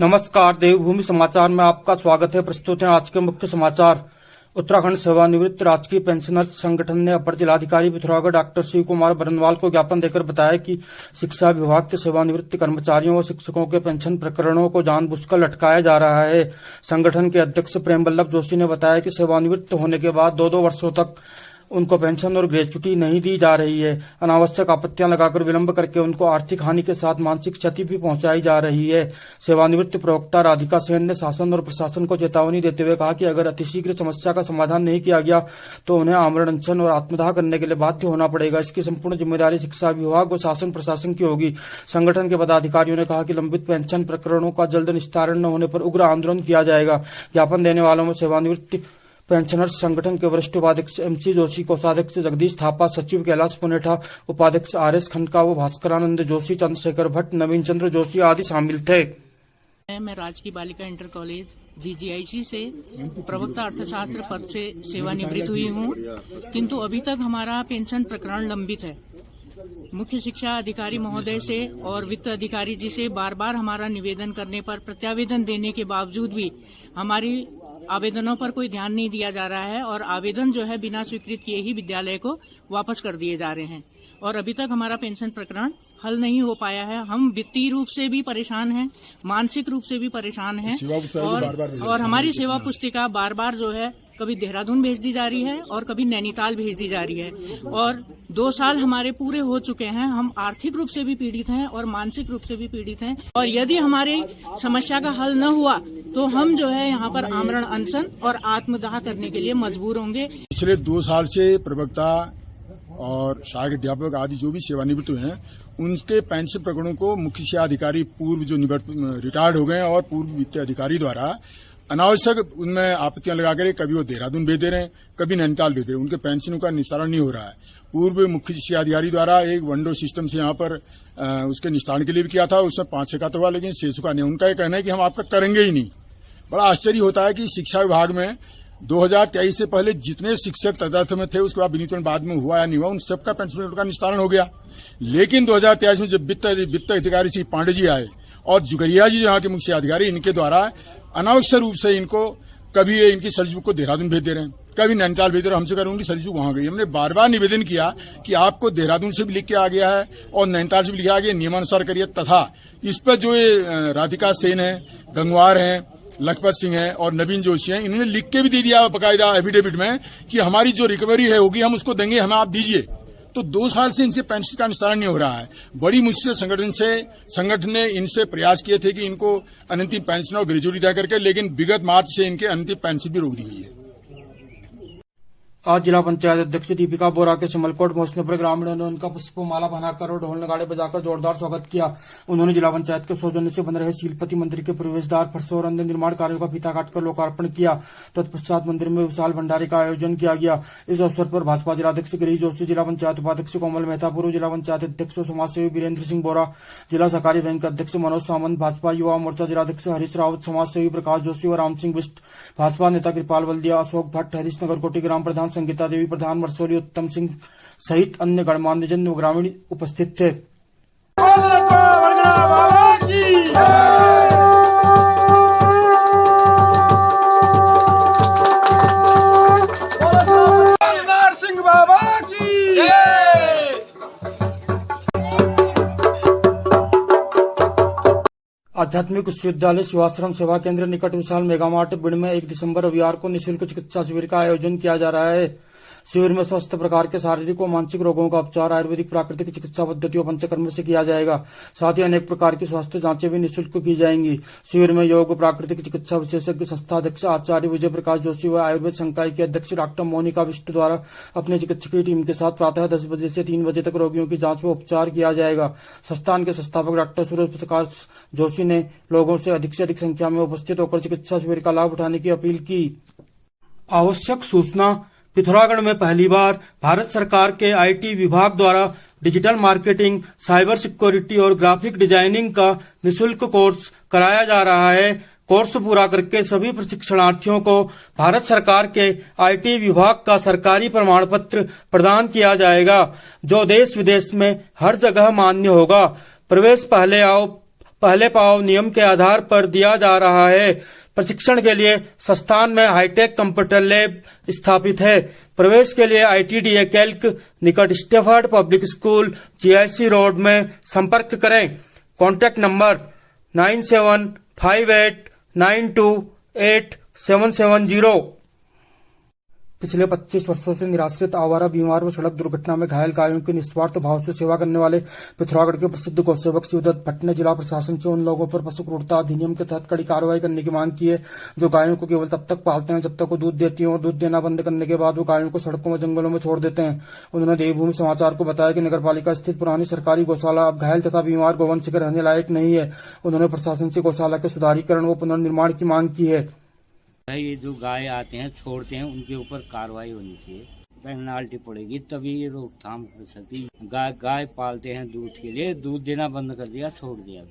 नमस्कार, देवभूमि समाचार में आपका स्वागत है। प्रस्तुत है आज के मुख्य समाचार। उत्तराखंड सेवानिवृत्त राजकीय पेंशनर्स संगठन ने अपर जिलाधिकारी पिथौरागढ़ डॉक्टर शिव कुमार बरनवाल को ज्ञापन देकर बताया कि शिक्षा विभाग के सेवानिवृत्त कर्मचारियों व शिक्षकों के पेंशन प्रकरणों को जानबूझकर लटकाया जा रहा है। संगठन के अध्यक्ष प्रेम वल्लभ जोशी ने बताया कि सेवानिवृत्त होने के बाद 2-2 वर्षों तक उनको पेंशन और ग्रेच्युटी नहीं दी जा रही है। अनावश्यक आपत्तियां लगाकर विलंब करके उनको आर्थिक हानि के साथ मानसिक क्षति भी पहुंचाई जा रही है। सेवानिवृत्त प्रवक्ता राधिका सेन ने शासन और प्रशासन को चेतावनी देते हुए कहा कि अगर अतिशीघ्र समस्या का समाधान नहीं किया गया तो उन्हें आमरण अनशन और आत्मदाह करने के लिए बाध्य होना पड़ेगा। इसकी संपूर्ण जिम्मेदारी शिक्षा विभाग और शासन प्रशासन की होगी। संगठन के पदाधिकारियों ने कहा कि लंबित पेंशन प्रकरणों का जल्द निस्तारण न होने पर उग्र आंदोलन किया जाएगा। ज्ञापन देने वालों में सेवानिवृत्त पेंशनर्स संगठन के वरिष्ठ उपाध्यक्ष MC जोशी, कोषाध्यक्ष जगदीश थापा, सचिव कैलाश पुनेठा, उपाध्यक्ष RS खंडका व भास्करानंद जोशी, चंद्रशेखर भट्ट, नवीन चंद्र जोशी आदि शामिल थे। मैं राजकीय बालिका इंटर कॉलेज GGIC से प्रवक्ता अर्थशास्त्र पद से सेवानिवृत्त हुई हूँ, किंतु अभी तक हमारा पेंशन प्रकरण लंबित है। मुख्य शिक्षा अधिकारी महोदय से और वित्त अधिकारी जी से बार बार हमारा निवेदन करने पर प्रत्यावेदन देने के बावजूद भी हमारी आवेदनों पर कोई ध्यान नहीं दिया जा रहा है और आवेदन जो है बिना स्वीकृत किए ही विद्यालय को वापस कर दिए जा रहे हैं और अभी तक हमारा पेंशन प्रकरण हल नहीं हो पाया है। हम वित्तीय रूप से भी परेशान हैं, मानसिक रूप से भी परेशान हैं और हमारी सेवा पुस्तिका बार बार जो है कभी देहरादून भेज दी जा रही है और कभी नैनीताल भेज दी जा रही है और 2 साल हमारे पूरे हो चुके हैं। हम आर्थिक रूप से भी पीड़ित हैं और मानसिक रूप से भी पीड़ित हैं और यदि हमारी समस्या का हल न हुआ तो हम जो है यहाँ पर आमरण अनशन और आत्मदाह करने के लिए मजबूर होंगे। पिछले 2 साल से प्रवक्ता और सहायक अध्यापक आदि जो भी सेवानिवृत्त हुए हैं उनके पेंशन प्रकरणों को मुख्य शिक्षा अधिकारी पूर्व जो रिटायर्ड हो गए और पूर्व वित्त अधिकारी द्वारा अनावश्यक उनमें आपत्तियां लगाकर कभी वो देहरादून भेज दे रहे हैं, कभी नैनीताल भेज दे रहे हैं। उनके पेंशनों का निस्तारण नहीं हो रहा है। पूर्व मुख्य शिक्षा अधिकारी द्वारा एक वनडो सिस्टम से यहाँ पर उसके निस्तारण के लिए भी किया था, उसमें 5-6 का तो हुआ लेकिन 6 का नहीं। उनका ये कहना है कि हम आपका करेंगे ही नहीं। बड़ा आश्चर्य होता है कि शिक्षा विभाग में 2023 से पहले जितने शिक्षक तदर्थ में थे उसके बाद विनीतरण बाद में हुआ या नहीं हुआ, उन सबका पेंशन का निस्तारण हो गया। लेकिन 2023 में जब वित्त अधिकारी श्री पांडे जी आए और जुगरिया जी यहाँ के मुख्य अधिकारी, इनके द्वारा अनावश्यक रूप से इनको कभी इनकी सर्विस बुक को देहरादून भेज दे रहे हैं, कभी नैनीताल भेज दे रहे हैं। हमसे कह रहे हैं उनकी सर्विस बुक वहां गई। हमने बार बार निवेदन किया कि आपको देहरादून से भी लिख के आ गया है और नैनीताल से भी लिखा आ गया, नियमानुसार करिए। तथा इस पर जो ये राधिका सेन है, गंगवार है, लखपत सिंह है और नवीन जोशी है, इन्होंने लिख के भी दे दिया बकायदा एफिडेविट में कि हमारी जो रिकवरी है होगी हम उसको देंगे, हमें आप दीजिए। तो 2 साल से इनसे पेंशन का निस्तारण नहीं हो रहा है। बड़ी मुश्किल संगठन ने इनसे प्रयास किए थे कि इनको अनंतिम पेंशन और ग्रेजुएटी तय करके, लेकिन विगत मार्च से इनके अनंतिम पेंशन भी रोक दी गई है। आज जिला पंचायत अध्यक्ष दीपिका बोरा के सिमलकोट पहुंचने पर ग्रामीणों ने उनका पुष्पमाला बनाकर और ढोल नगाड़े बजाकर जोरदार स्वागत किया। उन्होंने जिला पंचायत के सौजन्य से बन रहे शीलपति मंदिर के प्रवेश द्वार, फरसों और अन्य निर्माण कार्यों का फीता काटकर लोकार्पण किया। तत्पश्चात मंदिर में विशाल भंडारे का आयोजन किया गया। इस अवसर पर भाजपा जिलाध्यक्ष गिरीश जोशी, जिला पंचायत उपाध्यक्ष कोमल मेहता, पूर्व जिला पंचायत अध्यक्ष और समाजसेवी वीरेंद्र सिंह बोरा, जिला सहकारी बैंक अध्यक्ष मनोज सामंत, भाजपा युवा मोर्चा जिलाध्यक्ष हरीश रावत, समाजसेवी प्रकाश जोशी और राम सिंह बिष्ट, भाजपा नेता कृपाल बल्दिया, अशोक भट्ट, हरीश नगरकोटी ग्राम प्रधान संगीता देवी, प्रधान मरसोली उत्तम सिंह सहित अन्य गणमान्यजन व ग्रामीण उपस्थित थे। आध्यात्मिक विश्वविद्यालय शिवाश्रम सेवा केंद्र निकट विशाल मेगामार्ट बिड़ में 1 दिसंबर रविवार को निःशुल्क चिकित्सा शिविर का आयोजन किया जा रहा है। शिविर में स्वस्थ प्रकार के शारीरिक व मानसिक रोगों का उपचार आयुर्वेदिक प्राकृतिक चिकित्सा पद्धतियों पंचकर्म से किया जाएगा। साथ ही अनेक प्रकार की स्वास्थ्य जांचें भी निःशुल्क की जाएंगी। शिविर में योग प्राकृतिक चिकित्सा विशेषज्ञ संस्थाध्यक्ष आचार्य विजय प्रकाश जोशी व आयुर्वेद संकाय के अध्यक्ष डॉक्टर मोनिका बिष्ट द्वारा अपने चिकित्सकीय टीम के साथ प्रातः 10 बजे से 3 बजे तक रोगियों की जांच व उपचार किया जाएगा। संस्थान के संस्थापक डॉक्टर सूरज प्रकाश जोशी ने लोगों से अधिक संख्या में उपस्थित होकर चिकित्सा शिविर का लाभ उठाने की अपील की। आवश्यक सूचना, पिथौरागढ़ में पहली बार भारत सरकार के IT विभाग द्वारा डिजिटल मार्केटिंग, साइबर सिक्योरिटी और ग्राफिक डिजाइनिंग का निःशुल्क कोर्स कराया जा रहा है। कोर्स पूरा करके सभी प्रशिक्षणार्थियों को भारत सरकार के IT विभाग का सरकारी प्रमाण पत्र प्रदान किया जाएगा, जो देश विदेश में हर जगह मान्य होगा। प्रवेश पहले आओ पहले पाव नियम के आधार पर दिया जा रहा है। प्रशिक्षण के लिए संस्थान में हाईटेक कंप्यूटर लैब स्थापित है। प्रवेश के लिए ITDA कैल्क निकट Stafford public school GIC road में संपर्क करें। Contact number 9758928770। पिछले 25 वर्षों से निराश्रित, आवारा, बीमार व सड़क दुर्घटना में घायल गायों की निस्वार्थ भाव से सेवा करने वाले पिथौरागढ़ के प्रसिद्ध गौसेवक शिवदत्त भट्ट ने जिला प्रशासन से उन लोगों पर पशु क्रूरता अधिनियम के तहत कड़ी कार्रवाई करने की मांग की है जो गायों को केवल तब तक पालते हैं जब तक वो दूध देती हैं और दूध देना बंद करने के बाद वो गायों को सड़कों व जंगलों में छोड़ देते हैं। उन्होंने देवभूमि समाचार को बताया कि नगरपालिका स्थित पुरानी सरकारी गौशाला अब घायल तथा बीमार गौवंश के रहने लायक नहीं है। उन्होंने प्रशासन से गौशाला के सुधारीकरण व पुनर्निर्माण की मांग की है। ये जो गाय आते हैं छोड़ते हैं उनके ऊपर कार्रवाई होनी चाहिए, पेनाल्टी पड़ेगी तभी ये रोकथाम कर सकती। गाय पालते हैं दूध के लिए, दूध देना बंद कर दिया, छोड़ दिया।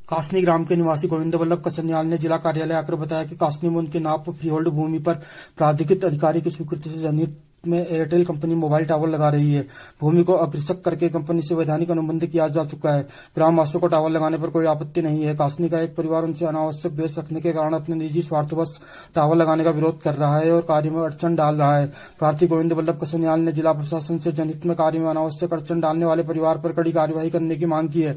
कासनी ग्राम के निवासी गोविंद वल्लभ कसन्याल ने जिला कार्यालय आकर बताया कि कासनी में उनके नाप फ्रीहोल्ड भूमि पर प्राधिकृत अधिकारी की स्वीकृति से जनहित में एयरटेल कंपनी मोबाइल टावर लगा रही है। भूमि को अकृषक करके कंपनी से वैधानिक अनुबंध किया जा चुका है। ग्रामवासियों को टावर लगाने पर कोई आपत्ति नहीं है। कासनी का एक परिवार उनसे अनावश्यक द्वेष रखने के कारण अपने निजी स्वार्थवश टावर लगाने का विरोध कर रहा है और कार्य में अड़चन डाल रहा है। प्रार्थी गोविंद वल्लभ कसन्याल ने जिला प्रशासन से जनहित में कार्य में अनावश्यक अड़चन डालने वाले परिवार पर कड़ी कार्यवाही करने की मांग की है।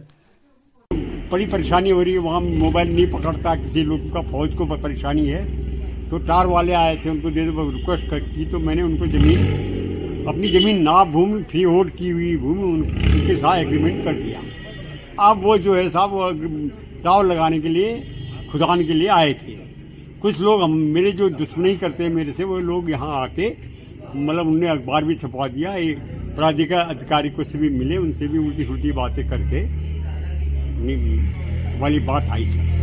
बड़ी परेशानी हो रही है, वहाँ मोबाइल नहीं पकड़ता, किसी लोग का फौज को परेशानी है, तो टार वाले आए थे, उनको दे दो रिक्वेस्ट की, तो मैंने उनको अपनी जमीन नाप भूमि फ्री होल्ड की हुई भूमि उनके साथ एग्रीमेंट कर दिया। अब वो जो है साहब वो टावर लगाने के लिए खुदान के लिए आए थे। कुछ लोग मेरे जो दुश्मनी करते हैं मेरे से, वो लोग यहाँ आके मतलब उनने अखबार भी छपवा दिया, प्राधिकृत अधिकारी को से भी मिले, उनसे भी उल्टी सुल्टी बातें करके वाली बात आई सर।